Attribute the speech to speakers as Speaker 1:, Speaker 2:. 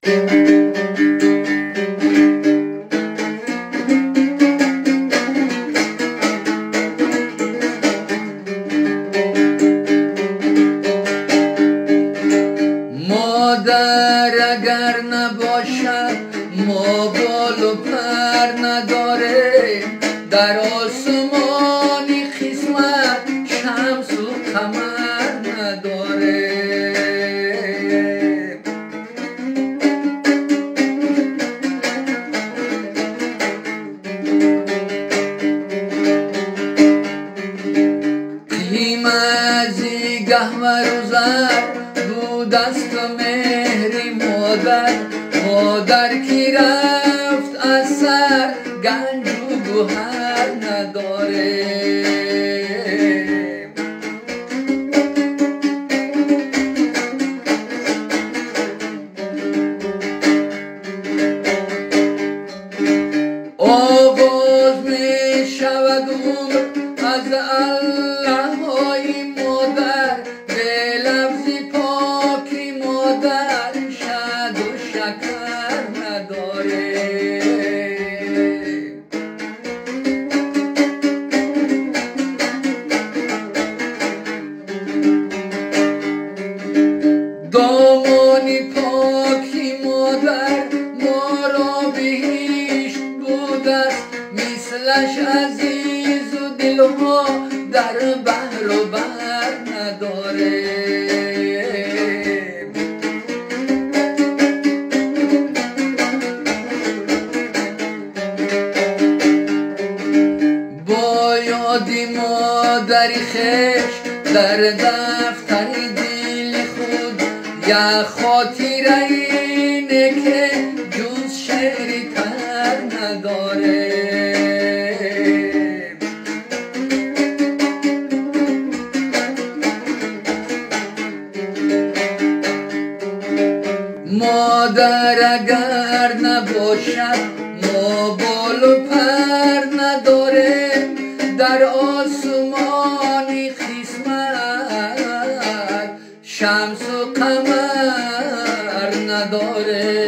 Speaker 1: مادر اگر نباشد ما بال و پر نداره، در آسمانی قسمت شمس و قمر نداره. قیمتی گهور و زر بود است مهری مادر، مادر کی رفت از سر گنج و گوهر نداره. آغاز می شود عمر از الله های مادر، به لفظی پاکی مادر شد و شکر نداره. دامانی پاکی مادر ما را بهشت بود است، مثلش عزیز و دلها در بحر و بر نداره. با یادی مادری خوش در دفتر دل خود، یا خاطره اینه که جز شعری تر نداره. مادر اگر نباشد ما بال و پر نداره، در آسمانی قسمت شمس و قمر نداره.